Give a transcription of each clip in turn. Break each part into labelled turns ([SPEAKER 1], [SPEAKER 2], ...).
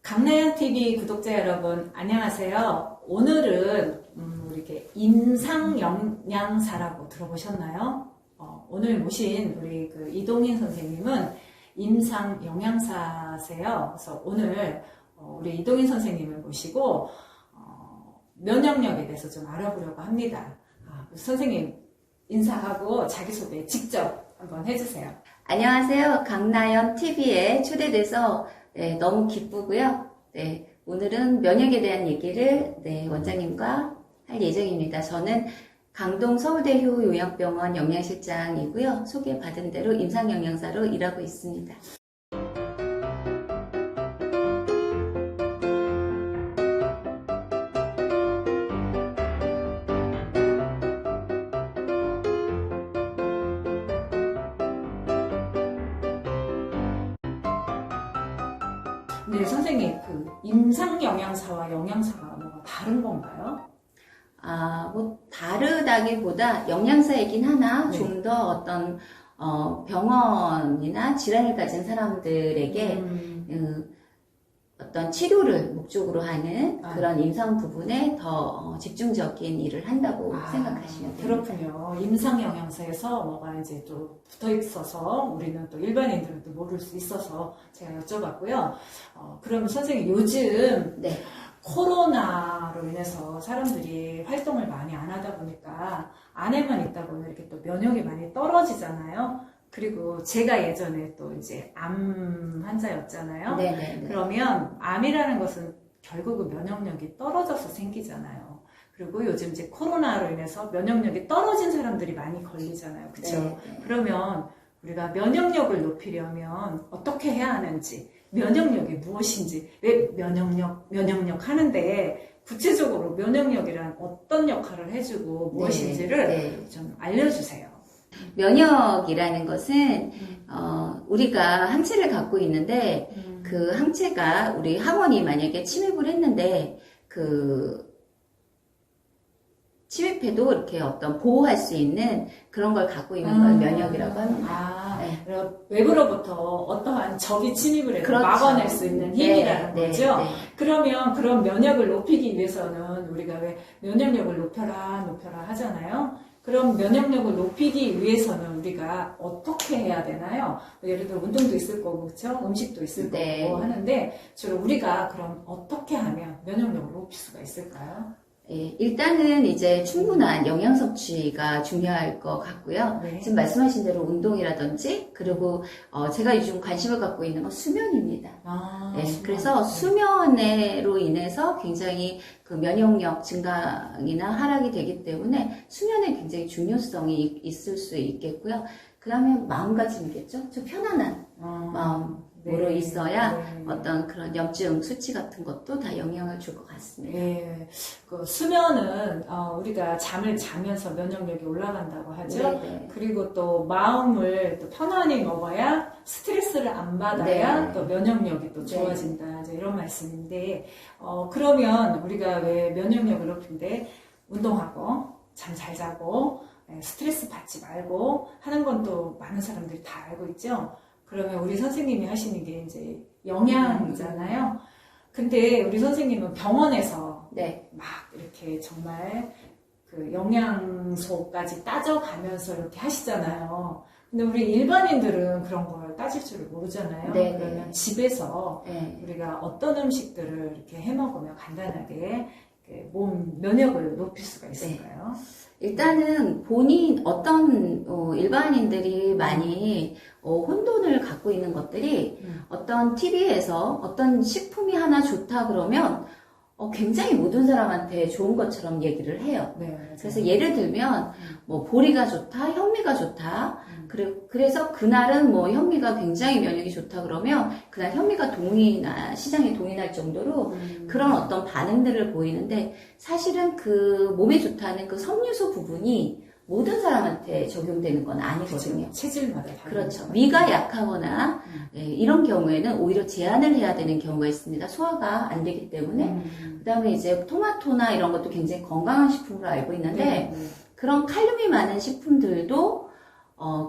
[SPEAKER 1] 강나연TV 구독자 여러분, 안녕하세요. 오늘은 이렇게 임상영양사라고 들어보셨나요? 오늘 모신 우리 이동인 선생님은 임상영양사세요. 그래서 오늘 우리 이동인 선생님을 모시고 면역력에 대해서 좀 알아보려고 합니다. 선생님 인사하고 자기소개 직접 한번 해주세요.
[SPEAKER 2] 안녕하세요. 강나연TV에 초대돼서 너무 기쁘고요. 오늘은 면역에 대한 얘기를 원장님과 할 예정입니다. 저는 강동 서울대효 요양병원 영양실장이고요. 소개받은 대로 임상영양사로 일하고 있습니다.
[SPEAKER 1] 네, 선생님, 임상영양사와 영양사가 뭐가 다른 건가요?
[SPEAKER 2] 다르다기보다 영양사이긴 하나
[SPEAKER 1] 네.
[SPEAKER 2] 좀 더 어떤 병원이나 질환을 가진 사람들에게 어떤 치료를 목적으로 하는 그런 임상 부분에 더 집중적인 일을 한다고 생각하시면 됩니다.
[SPEAKER 1] 그렇군요. 임상영양사에서 뭐가 이제 또 붙어 있어서 우리는 또 일반인들은 또 모를 수 있어서 제가 여쭤봤고요. 그러면 선생님 요즘 코로나로 인해서 사람들이 활동을 많이 안 하다 보니까 안에만 있다 보면 이렇게 또 면역이 많이 떨어지잖아요. 그리고 제가 예전에 또 이제 암 환자였잖아요.
[SPEAKER 2] 네네네.
[SPEAKER 1] 그러면 암이라는 것은 결국은 면역력이 떨어져서 생기잖아요. 그리고 요즘 이제 코로나로 인해서 면역력이 떨어진 사람들이 많이 걸리잖아요. 그렇죠?
[SPEAKER 2] 네.
[SPEAKER 1] 그러면 우리가 면역력을 높이려면 어떻게 해야 하는지, 면역력이 무엇인지, 왜 면역력 하는데 구체적으로 면역력이란 어떤 역할을 해주고 무엇인지를 좀 알려주세요.
[SPEAKER 2] 면역이라는 것은 우리가 항체를 갖고 있는데 그 항체가 우리 항원이 만약에 침입을 했는데 침입해도 이렇게 어떤 보호할 수 있는 그런 걸 갖고 있는 걸 면역이라고 합니다.
[SPEAKER 1] 외부로부터 어떠한 적이 침입을 해서
[SPEAKER 2] 그렇죠.
[SPEAKER 1] 막아낼 수 있는 힘이라는 거죠.
[SPEAKER 2] 네.
[SPEAKER 1] 그러면 그런 면역을 높이기 위해서는 우리가 왜 면역력을 높여라 하잖아요. 그럼 면역력을 높이기 위해서는 우리가 어떻게 해야 되나요? 예를 들어 운동도 있을 거고, 그렇죠? 음식도 있을 거고 하는데 주로 우리가 그럼 어떻게 하면 면역력을 높일 수가 있을까요?
[SPEAKER 2] 일단은 이제 충분한 영양 섭취가 중요할 것 같고요. 지금 말씀하신 대로 운동이라든지 그리고 제가 요즘 관심을 갖고 있는 건 수면입니다. 그래서 수면으로 인해서 굉장히 그 면역력 증강이나 하락이 되기 때문에 수면에 굉장히 중요성이 있을 수 있겠고요. 그 다음에 마음가짐이겠죠. 좀 편안한 마음으로 있어야 어떤 그런 염증 수치 같은 것도 다 영향을 줄 것 같습니다.
[SPEAKER 1] 그 수면은 우리가 잠을 자면서 면역력이 올라간다고 하죠. 그리고 또 마음을 또 편안히 먹어야 스트레스를 안 받아야 또 면역력이 또 좋아진다. 이제 이런 말씀인데 그러면 우리가 왜 면역력을 높인데 운동하고 잠 잘 자고 스트레스 받지 말고 하는 건 또 많은 사람들이 다 알고 있죠. 그러면 우리 선생님이 하시는 게 이제 영양이잖아요. 근데 우리 선생님은 병원에서 막 이렇게 정말 그 영양소까지 따져가면서 이렇게 하시잖아요. 근데 우리 일반인들은 그런 걸 따질 줄을 모르잖아요. 그러면 집에서 우리가 어떤 음식들을 이렇게 해 먹으면 간단하게 몸 면역을 높일 수가 있을까요?
[SPEAKER 2] 일단은 어떤 일반인들이 많이 혼돈을 갖고 있는 것들이 어떤 TV에서 어떤 식품이 하나 좋다 그러면 굉장히 모든 사람한테 좋은 것처럼 얘기를 해요. 그래서 예를 들면 뭐 보리가 좋다, 현미가 좋다. 그래서 그날은 뭐 현미가 굉장히 면역이 좋다 그러면 그날 현미가 시장에 동인할 정도로 그런 어떤 반응들을 보이는데 사실은 그 몸에 좋다는 그 섬유소 부분이 모든 사람한테 적용되는 건 아니거든요.
[SPEAKER 1] 체질마다
[SPEAKER 2] 그렇죠. 위가 약하거나 이런 경우에는 오히려 제한을 해야 되는 경우가 있습니다. 소화가 안 되기 때문에. 그다음에 이제 토마토나 이런 것도 굉장히 건강한 식품으로 알고 있는데 그런 칼륨이 많은 식품들도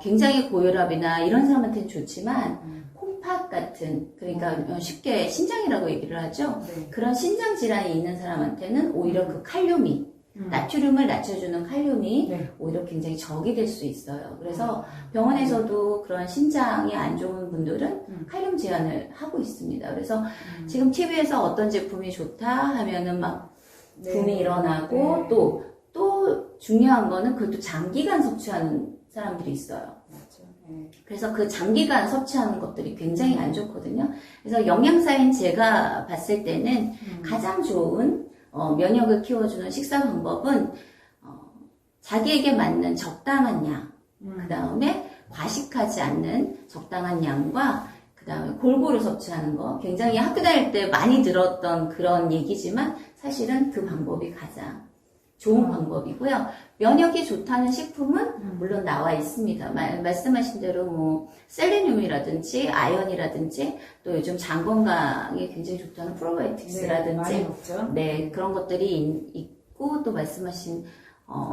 [SPEAKER 2] 굉장히 고혈압이나 이런 사람한테는 좋지만 콩팥 같은, 그러니까 쉽게 신장이라고 얘기를 하죠.
[SPEAKER 1] 네.
[SPEAKER 2] 그런 신장 질환이 있는 사람한테는 오히려 그 칼륨이, 나트륨을 낮춰주는 칼륨이
[SPEAKER 1] 네.
[SPEAKER 2] 오히려 굉장히 적이 될 수 있어요. 그래서 병원에서도 그런 신장이 안 좋은 분들은 칼륨 제한을 하고 있습니다. 그래서 지금 TV에서 어떤 제품이 좋다 하면은 막 붐이
[SPEAKER 1] 네.
[SPEAKER 2] 일어나고
[SPEAKER 1] 네.
[SPEAKER 2] 또 중요한 거는 그것도 장기간 섭취하는 사람들이 있어요.
[SPEAKER 1] 맞죠. 네.
[SPEAKER 2] 그래서 그 장기간 섭취하는 것들이 굉장히 안 좋거든요. 그래서 영양사인 제가 봤을 때는 가장 좋은 면역을 키워주는 식사 방법은 자기에게 맞는 적당한 양, 그 다음에 과식하지 않는 적당한 양과 그 다음에 골고루 섭취하는 거. 굉장히 학교 다닐 때 많이 들었던 그런 얘기지만 사실은 그 방법이 가장 좋은 방법이고요. 면역이 좋다는 식품은 물론 나와 있습니다. 말씀하신 대로 뭐 셀레늄이라든지 아연이라든지 또 요즘 장 건강에 굉장히 좋다는 프로바이오틱스라든지
[SPEAKER 1] 많이 먹죠.
[SPEAKER 2] 네, 그런 것들이 있고 또 말씀하신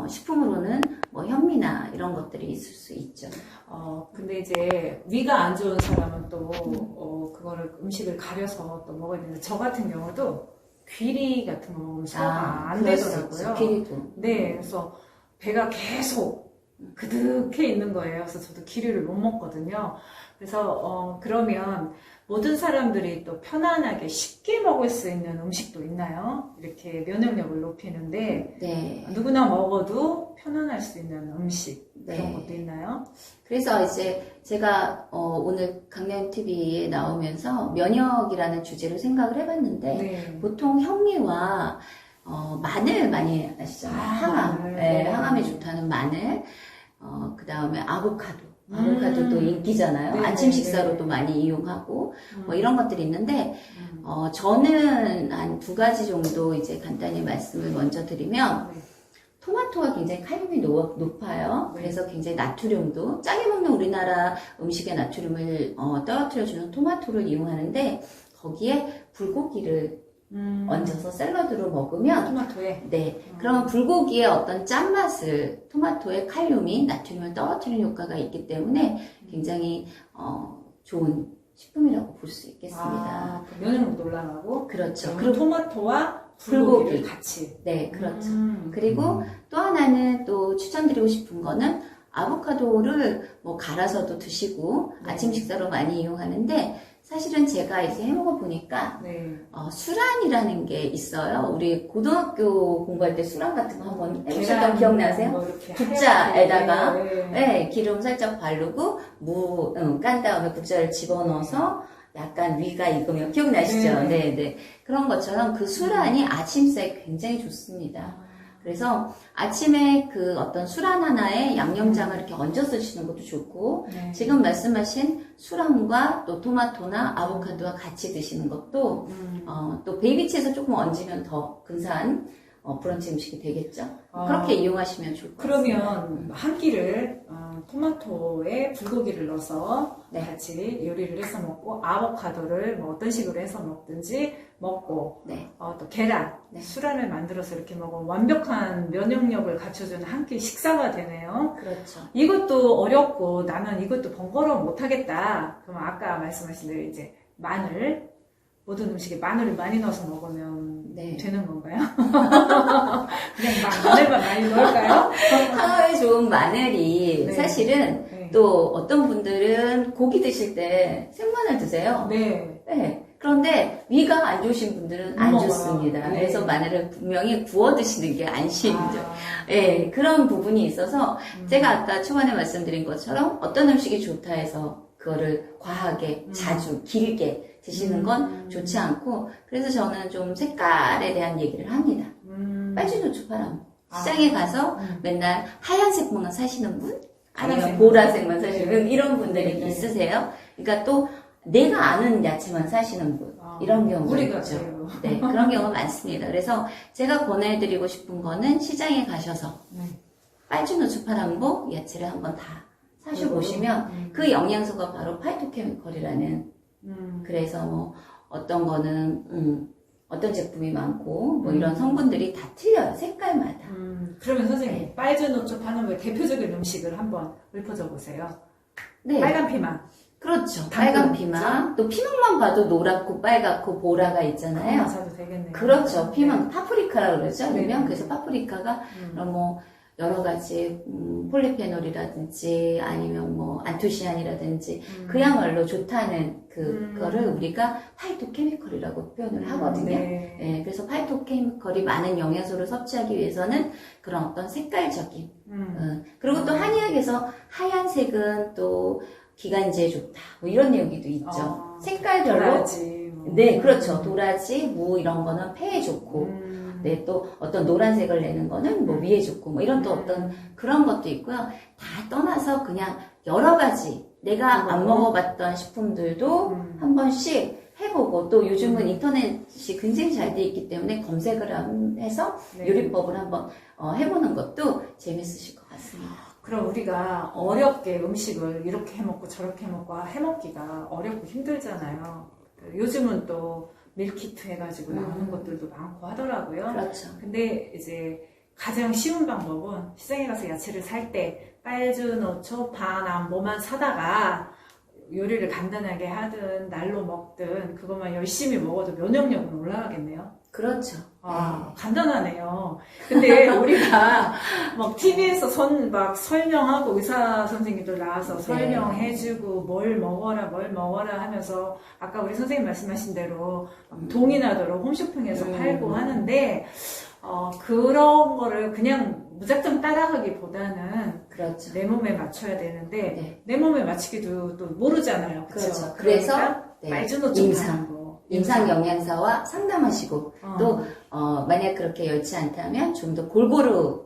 [SPEAKER 2] 식품으로는 뭐 현미나 이런 것들이 있을 수 있죠.
[SPEAKER 1] 근데 이제 위가 안 좋은 사람은 또 그거를 음식을 가려서 또 먹어야 되는데 저 같은 경우도 귀리 같은 거 먹으면 소화가 안
[SPEAKER 2] 그럴 수 있죠.
[SPEAKER 1] 되더라고요.
[SPEAKER 2] 귀리도.
[SPEAKER 1] 네, 그래서 배가 계속 그득해 있는 거예요. 그래서 저도 귀리를 못 먹거든요. 그래서 그러면 모든 사람들이 또 편안하게 쉽게 먹을 수 있는 음식도 있나요? 이렇게 면역력을 높이는데
[SPEAKER 2] 네.
[SPEAKER 1] 누구나 먹어도 편안할 수 있는 음식 그런
[SPEAKER 2] 네.
[SPEAKER 1] 것도 있나요?
[SPEAKER 2] 그래서 이제 제가 오늘 강연 TV에 나오면서 면역이라는 주제로 생각을 해봤는데
[SPEAKER 1] 네.
[SPEAKER 2] 보통 현미와 마늘 많이 아시잖아요. 항암.
[SPEAKER 1] 마늘.
[SPEAKER 2] 네,
[SPEAKER 1] 네.
[SPEAKER 2] 항암에 좋다는 마늘. 그 다음에 아보카도. 아보카도도 인기잖아요.
[SPEAKER 1] 네,
[SPEAKER 2] 아침
[SPEAKER 1] 네,
[SPEAKER 2] 식사로도 많이 이용하고 뭐 이런 것들이 있는데 저는 한 2가지 정도 이제 간단히 말씀을 먼저 드리면
[SPEAKER 1] 네.
[SPEAKER 2] 토마토가 굉장히 칼륨이 높아요.
[SPEAKER 1] 네.
[SPEAKER 2] 그래서 굉장히 나트륨도 짜게 먹는 우리나라 음식의 나트륨을 떨어뜨려주는 토마토를 이용하는데 거기에 불고기를 얹어서 샐러드로 먹으면
[SPEAKER 1] 토마토에
[SPEAKER 2] 네, 그러면 불고기의 어떤 짠맛을 토마토의 칼륨이 나트륨을 떨어뜨리는 효과가 있기 때문에 굉장히 좋은 식품이라고 볼 수 있겠습니다.
[SPEAKER 1] 그 면역력도 올라가고
[SPEAKER 2] 그렇죠.
[SPEAKER 1] 그리고 토마토와 불고기를
[SPEAKER 2] 불고기.
[SPEAKER 1] 같이
[SPEAKER 2] 네, 그렇죠. 그리고 또 하나는 또 추천드리고 싶은 거는 아보카도를 뭐 갈아서도 드시고
[SPEAKER 1] 네.
[SPEAKER 2] 아침 식사로 많이 이용하는데 사실은 제가 이제 해먹어 보니까
[SPEAKER 1] 네.
[SPEAKER 2] 수란이라는 게 있어요. 우리 고등학교 공부할 때 수란 같은 거 한번 해보셨던
[SPEAKER 1] 계란
[SPEAKER 2] 기억나세요?
[SPEAKER 1] 뭐 이렇게
[SPEAKER 2] 국자에다가
[SPEAKER 1] 하얗게,
[SPEAKER 2] 네, 기름 살짝 바르고 무 깐 다음에 국자를 집어넣어서 약간 위가 익으면 기억나시죠?
[SPEAKER 1] 네.
[SPEAKER 2] 네, 네. 그런 것처럼 그 수란이 아침 식사에 굉장히 좋습니다. 그래서 아침에 그 어떤 수란 하나에 양념장을 이렇게 얹어 쓰시는 것도 좋고
[SPEAKER 1] 네.
[SPEAKER 2] 지금 말씀하신 수란과 또 토마토나 아보카도와 같이 드시는 것도 또 베이비치에서 조금 얹으면 더 근사한 브런치 음식이 되겠죠. 그렇게 이용하시면 좋을 것 같습니다.
[SPEAKER 1] 그러면 한 끼를 토마토에 불고기를 넣어서
[SPEAKER 2] 네.
[SPEAKER 1] 같이 요리를 해서 먹고 아보카도를 뭐 어떤 식으로 해서 먹든지 먹고
[SPEAKER 2] 네.
[SPEAKER 1] 또 계란,
[SPEAKER 2] 네.
[SPEAKER 1] 수란을 만들어서 이렇게 먹으면 완벽한 면역력을 갖춰주는 한 끼 식사가 되네요.
[SPEAKER 2] 그렇죠.
[SPEAKER 1] 이것도 어렵고 나는 이것도 번거로워 못하겠다. 그럼 아까 말씀하신 대로 이제 마늘, 모든 음식에 마늘을 많이 넣어서 먹으면
[SPEAKER 2] 네.
[SPEAKER 1] 되는 건가요? 그냥 마늘만 많이 넣을까요?
[SPEAKER 2] 항암에 좋은 마늘이
[SPEAKER 1] 네.
[SPEAKER 2] 사실은
[SPEAKER 1] 네.
[SPEAKER 2] 또 어떤 분들은 고기 드실 때 생마늘 드세요.
[SPEAKER 1] 네.
[SPEAKER 2] 네. 그런데 위가 안 좋으신 분들은 안
[SPEAKER 1] 먹어요.
[SPEAKER 2] 좋습니다.
[SPEAKER 1] 네.
[SPEAKER 2] 그래서 마늘을 분명히 구워 드시는 게 안심이죠.
[SPEAKER 1] 아,
[SPEAKER 2] 네, 그런 부분이 있어서 제가 아까 초반에 말씀드린 것처럼 어떤 음식이 좋다 해서 그거를 과하게 자주 길게 드시는 건 좋지 않고 그래서 저는 좀 색깔에 대한 얘기를 합니다. 빨주노초 파란 시장에 가서 맨날 하얀색만 사시는 분 아니면
[SPEAKER 1] 파란색만.
[SPEAKER 2] 보라색만 사시는 분
[SPEAKER 1] 네.
[SPEAKER 2] 이런 분들이
[SPEAKER 1] 네.
[SPEAKER 2] 있으세요. 그러니까 또 내가 아는 야채만 사시는 분 이런 경우가
[SPEAKER 1] 우리가
[SPEAKER 2] 있죠.
[SPEAKER 1] 그래요.
[SPEAKER 2] 네, 그런 경우가 많습니다. 그래서 제가 권해드리고 싶은 거는 시장에 가셔서
[SPEAKER 1] 네.
[SPEAKER 2] 빨주노초 파란보 야채를 한번 다 사셔보시면 그 영양소가 바로 파이토케미컬이라는 그래서 뭐 어떤 거는 어떤 제품이 많고 뭐 이런 성분들이 다 틀려요. 색깔마다.
[SPEAKER 1] 그러면 선생님
[SPEAKER 2] 네.
[SPEAKER 1] 빨주노초 파는 거 대표적인 음식을 한번 읊어줘 보세요.
[SPEAKER 2] 네.
[SPEAKER 1] 빨간 피망.
[SPEAKER 2] 그렇죠.
[SPEAKER 1] 당근,
[SPEAKER 2] 빨간 피망. 또 피망만 봐도 노랗고 빨갛고 보라가 있잖아요.
[SPEAKER 1] 사도 되겠네요.
[SPEAKER 2] 그렇죠. 피망, 파프리카라고 그러죠.
[SPEAKER 1] 네.
[SPEAKER 2] 일명. 그래서 파프리카가 뭐 여러 가지 폴리페놀이라든지 아니면 뭐 안토시아닌이라든지 그야말로 좋다는 그거를 우리가 파이토케미컬이라고 표현을 하거든요.
[SPEAKER 1] 네.
[SPEAKER 2] 예, 그래서 파이토케미컬이 많은 영양소를 섭취하기 위해서는 그런 어떤 색깔적인 그리고 또 한의학에서 하얀색은 또 기관지에 좋다 뭐 이런 얘기도 있죠. 색깔별로
[SPEAKER 1] 도라지, 뭐.
[SPEAKER 2] 네, 그렇죠. 도라지, 무 이런 거는 폐에 좋고 네, 또 어떤 노란색을 내는 거는 뭐 위에 좋고 뭐 이런 또 어떤 그런 것도 있고요. 다 떠나서 그냥 여러 가지 내가 안 먹어봤던 식품들도 한 번씩 해보고 또 요즘은 인터넷이 굉장히 잘 돼 있기 때문에 검색을 해서
[SPEAKER 1] 네.
[SPEAKER 2] 요리법을 한번 해보는 것도 재밌으실 것 같습니다.
[SPEAKER 1] 그럼 우리가 어렵게 음식을 이렇게 해먹고 저렇게 해먹고 해먹기가 어렵고 힘들잖아요. 요즘은 또 밀키트 해가지고 나오는 것들도 많고 하더라고요.
[SPEAKER 2] 그렇죠.
[SPEAKER 1] 근데 이제 가장 쉬운 방법은 시장에 가서 야채를 살 때 빨주, 노초, 파나 뭐만 사다가 요리를 간단하게 하든 날로 먹든 그것만 열심히 먹어도 면역력은 올라가겠네요.
[SPEAKER 2] 그렇죠.
[SPEAKER 1] 아, 간단하네요. 근데 우리가 막 TV에서 막 설명하고 의사 선생님들 나와서
[SPEAKER 2] 네.
[SPEAKER 1] 설명해주고 뭘 먹어라 하면서 아까 우리 선생님 말씀하신 대로 동의나도록 홈쇼핑에서 팔고 하는데 그런 거를 그냥 무작정 따라가기보다는
[SPEAKER 2] 그렇죠.
[SPEAKER 1] 내 몸에 맞춰야 되는데
[SPEAKER 2] 네.
[SPEAKER 1] 내 몸에 맞추기도 또 모르잖아요. 그렇죠?
[SPEAKER 2] 그래서
[SPEAKER 1] 그러니까 빨주노초
[SPEAKER 2] 임상 영양사와 상담하시고 또 만약 그렇게 여의치 않다면 좀 더 골고루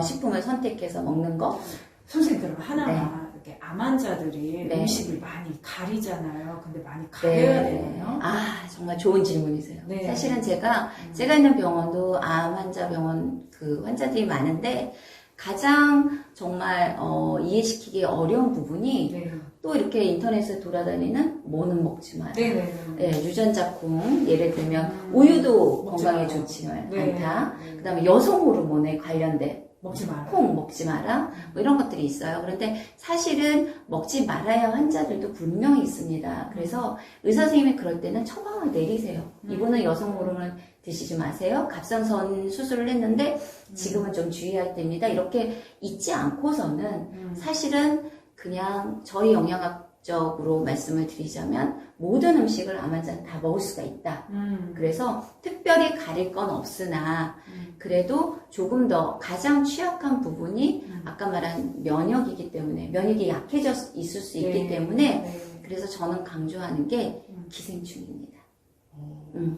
[SPEAKER 2] 식품을 선택해서 먹는 거.
[SPEAKER 1] 선생님 그럼 하나만 이렇게 암 환자들이
[SPEAKER 2] 네.
[SPEAKER 1] 음식을 많이 가리잖아요. 근데 많이 가려야 되나요?
[SPEAKER 2] 아, 정말 좋은 질문이세요.
[SPEAKER 1] 네.
[SPEAKER 2] 사실은 제가 있는 병원도 암 환자 병원 그 환자들이 많은데 가장 정말 이해시키기 어려운 부분이
[SPEAKER 1] 네.
[SPEAKER 2] 또 이렇게 인터넷에 돌아다니는 뭐는 먹지 마라.
[SPEAKER 1] 네네.
[SPEAKER 2] 네, 유전자콩 예를 들면 우유도
[SPEAKER 1] 먹지
[SPEAKER 2] 건강에
[SPEAKER 1] 마라.
[SPEAKER 2] 좋지
[SPEAKER 1] 네.
[SPEAKER 2] 않다.
[SPEAKER 1] 네.
[SPEAKER 2] 그다음에 여성 호르몬에 관련된
[SPEAKER 1] 먹지 마라.
[SPEAKER 2] 콩 먹지 마라. 뭐 이런 것들이 있어요. 그런데 사실은 먹지 말아야 환자들도 분명히 있습니다. 그래서 의사 선생님이 그럴 때는 처방을 내리세요. 이분은 여성 호르몬 드시지 마세요. 갑상선 수술을 했는데 지금은 좀 주의할 때입니다. 이렇게 잊지 않고서는 사실은 그냥 저희 영양학적으로 말씀을 드리자면 모든 음식을 암 환자는 다 먹을 수가 있다. 그래서 특별히 가릴 건 없으나 그래도 조금 더 가장 취약한 부분이 아까 말한 면역이기 때문에 면역이 약해져 있을 수 있기
[SPEAKER 1] 네.
[SPEAKER 2] 때문에
[SPEAKER 1] 네.
[SPEAKER 2] 그래서 저는 강조하는 게 기생충입니다.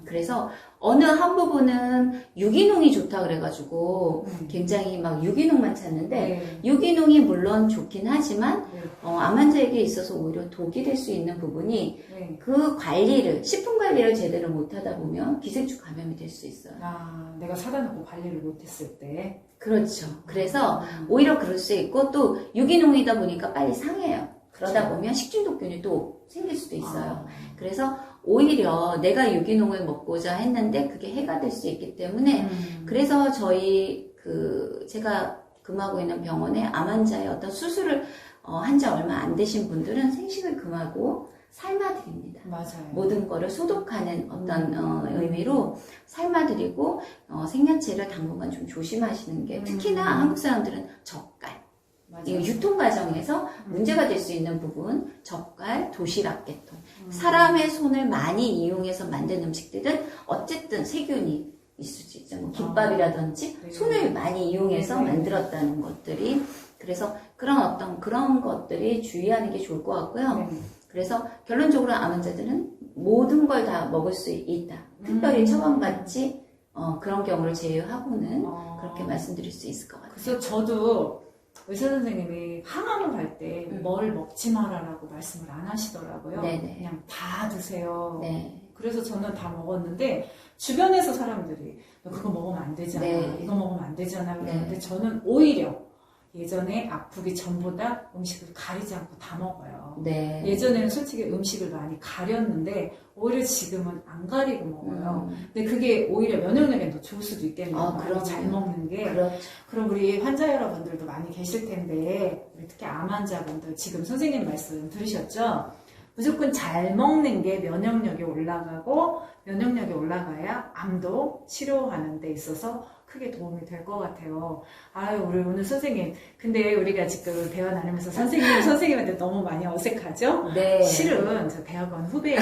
[SPEAKER 2] 그래서 어느 한 부분은 유기농이 좋다 그래가지고 굉장히 막 유기농만 찾는데
[SPEAKER 1] 네.
[SPEAKER 2] 유기농이 물론 좋긴 하지만
[SPEAKER 1] 네.
[SPEAKER 2] 암 환자에게 있어서 오히려 독이 될 수 있는 부분이
[SPEAKER 1] 네.
[SPEAKER 2] 그 관리를 식품 관리를 제대로 못하다 보면 기생충 감염이 될 수 있어요.
[SPEAKER 1] 아, 내가 사다 놓고 관리를 못했을 때.
[SPEAKER 2] 그렇죠. 그래서 오히려 그럴 수 있고 또 유기농이다 보니까 빨리 상해요. 그러다
[SPEAKER 1] 그렇죠.
[SPEAKER 2] 보면 식중독균이 또 생길 수도 있어요.
[SPEAKER 1] 아.
[SPEAKER 2] 그래서 오히려 내가 유기농을 먹고자 했는데 그게 해가 될 수 있기 때문에 그래서 저희 제가 근무하고 있는 병원에 암 환자의 어떤 수술을 한 지 얼마 안 되신 분들은 생식을 금하고 삶아드립니다.
[SPEAKER 1] 맞아요.
[SPEAKER 2] 모든 거를 소독하는 어떤 의미로 삶아드리고 생야채를 당분간 좀 조심하시는 게 특히나 한국 사람들은 젓갈 이
[SPEAKER 1] 맞아요.
[SPEAKER 2] 유통 과정에서 문제가 될 수 있는 부분 젓갈, 도시락 계통 사람의 손을 많이 이용해서 만든 음식들은 어쨌든 세균이 있을 수 있죠. 뭐 김밥이라든지
[SPEAKER 1] 네.
[SPEAKER 2] 손을 많이 이용해서
[SPEAKER 1] 네.
[SPEAKER 2] 만들었다는 것들이 그래서 그런 것들이 주의하는 게 좋을 것 같고요.
[SPEAKER 1] 네.
[SPEAKER 2] 그래서 결론적으로 암 환자들은 모든 걸 다 먹을 수 있다. 특별히 처방받지 그런 경우를 제외하고는 그렇게 말씀드릴 수 있을 것 같아요.
[SPEAKER 1] 그래서 저도 의사 선생님이 항암을 할 때 뭘 먹지 마라라고 말씀을 안 하시더라고요.
[SPEAKER 2] 네네.
[SPEAKER 1] 그냥 다 드세요.
[SPEAKER 2] 네.
[SPEAKER 1] 그래서 저는 다 먹었는데 주변에서 사람들이 너 그거 먹으면 안 되잖아.
[SPEAKER 2] 네.
[SPEAKER 1] 이거 먹으면 안 되잖아. 그런데
[SPEAKER 2] 네.
[SPEAKER 1] 저는 오히려 예전에 아프기 전보다 음식을 가리지 않고 다 먹어요.
[SPEAKER 2] 네.
[SPEAKER 1] 예전에는 솔직히 음식을 많이 가렸는데 오히려 지금은 안 가리고 먹어요. 근데 그게 오히려 면역력에 더 좋을 수도 있겠네요. 많이
[SPEAKER 2] 그럼요.
[SPEAKER 1] 잘 먹는 게.
[SPEAKER 2] 그렇죠.
[SPEAKER 1] 그럼 우리 환자 여러분들도 많이 계실 텐데 우리 특히 암 환자분들 지금 선생님 말씀 들으셨죠? 무조건 잘 먹는 게 면역력이 올라가고 면역력이 올라가야 암도 치료하는 데 있어서 크게 도움이 될 것 같아요. 아유, 우리 오늘 선생님. 근데 우리가 지금 대화 나누면서 선생님한테 너무 많이 어색하죠?
[SPEAKER 2] 네.
[SPEAKER 1] 실은 저 대학원 후배예요.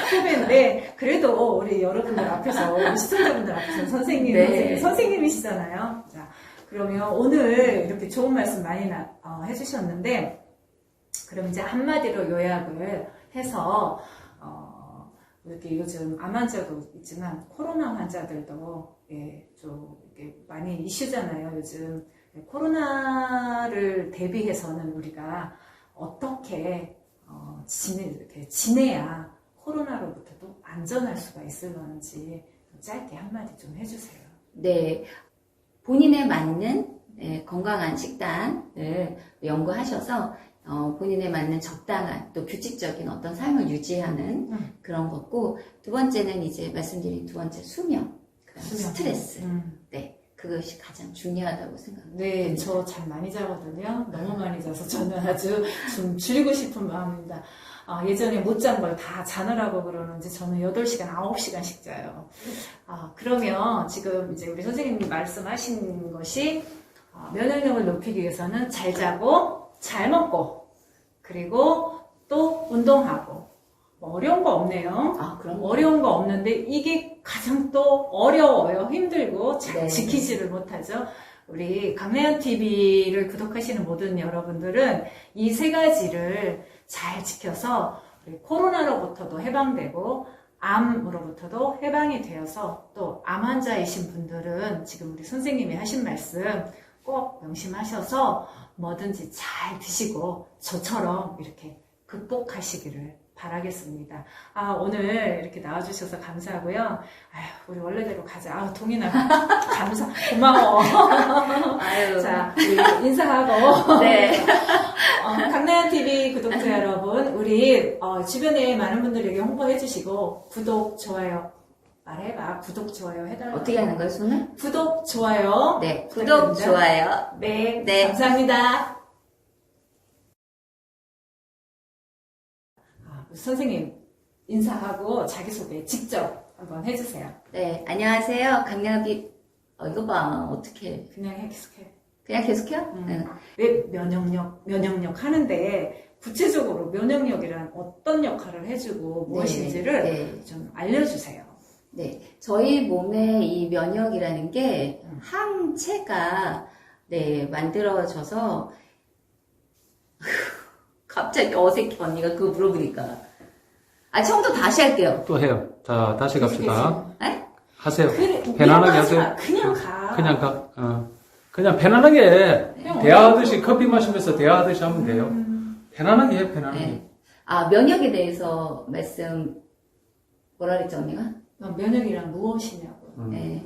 [SPEAKER 1] 후배인데, 그래도 우리 여러분들 앞에서, 우리 시청자분들 앞에서
[SPEAKER 2] 네.
[SPEAKER 1] 선생님이시잖아요. 자, 그러면 오늘 이렇게 좋은 말씀 많이 해주셨는데, 그럼 이제 한마디로 요약을 해서, 이렇게 요즘 암 환자도 있지만 코로나 환자들도 좀 이렇게 많이 이슈잖아요. 요즘 코로나를 대비해서는 우리가 어떻게 이렇게 지내야 코로나로부터도 안전할 수가 있을런지 짧게 한마디 좀 해주세요.
[SPEAKER 2] 네. 본인에 맞는 건강한 식단을 연구하셔서 본인에 맞는 적당한 또 규칙적인 어떤 삶을 유지하는 그런 거고, 두 번째는 이제 말씀드린 두 번째 수면, 그다음 스트레스. 네. 그것이 가장 중요하다고 생각합니다.
[SPEAKER 1] 네, 저 잠 많이 자거든요. 너무 많이 자서 저는 아주 좀 줄이고 싶은 마음입니다. 예전에 못 잔 걸 다 자느라고 그러는지 저는 8시간, 9시간씩 자요. 그러면 지금 이제 우리 선생님이 말씀하신 것이 면역력을 높이기 위해서는 잘 자고, 잘 먹고, 그리고 또 운동하고. 뭐 어려운 거 없네요.
[SPEAKER 2] 그럼
[SPEAKER 1] 어려운 거 없는데 이게 가장 또 어려워요. 힘들고 잘
[SPEAKER 2] 네.
[SPEAKER 1] 지키지를 못하죠. 우리 강래현 TV를 구독하시는 모든 여러분들은 이 세 가지를 잘 지켜서 우리 코로나로부터도 해방되고 암으로부터도 해방이 되어서 또 암 환자이신 분들은 지금 우리 선생님이 하신 말씀 꼭 명심하셔서 뭐든지 잘 드시고 저처럼 이렇게 극복하시기를 바라겠습니다. 오늘 이렇게 나와주셔서 감사하고요. 우리 원래대로 가자. 동인아, 고마워. 자, 우리 인사하고.
[SPEAKER 2] 네.
[SPEAKER 1] 강나연TV 구독자 여러분, 우리 주변에 많은 분들에게 홍보해주시고 구독, 좋아요 말해봐. 구독, 좋아요 해달라고.
[SPEAKER 2] 어떻게 하는 거예요, 손을?
[SPEAKER 1] 구독, 좋아요.
[SPEAKER 2] 네. 구독, 좋아요.
[SPEAKER 1] 네,
[SPEAKER 2] 네.
[SPEAKER 1] 감사합니다. 선생님 인사하고 자기소개 직접 한번 해주세요.
[SPEAKER 2] 네. 안녕하세요. 강력이, 이거 봐. 어떻게.
[SPEAKER 1] 그냥 계속해.
[SPEAKER 2] 그냥 계속해요? 네.
[SPEAKER 1] 왜 면역력 하는데 구체적으로 면역력이란 어떤 역할을 해주고 무엇인지를
[SPEAKER 2] 네.
[SPEAKER 1] 좀 알려주세요.
[SPEAKER 2] 네. 저희 몸에 이 면역이라는 게 항체가 만들어져서 갑자기 어색해, 언니가 그거 물어보니까. 처음부터 다시 할게요.
[SPEAKER 3] 또 해요. 자, 다시 갑시다.
[SPEAKER 2] 네?
[SPEAKER 3] 하세요.
[SPEAKER 1] 그래,
[SPEAKER 3] 편안하게
[SPEAKER 1] 하지 마.
[SPEAKER 3] 하세요.
[SPEAKER 1] 그냥 가.
[SPEAKER 3] 그냥 가. 그냥 편안하게 대화하듯이 커피 마시면서 대화하듯이 하면 돼요. 편안하게 해, 편안하게.
[SPEAKER 2] 네. 면역에 대해서 뭐라 그랬죠, 언니가?
[SPEAKER 1] 면역이란 무엇이냐고.
[SPEAKER 2] 네.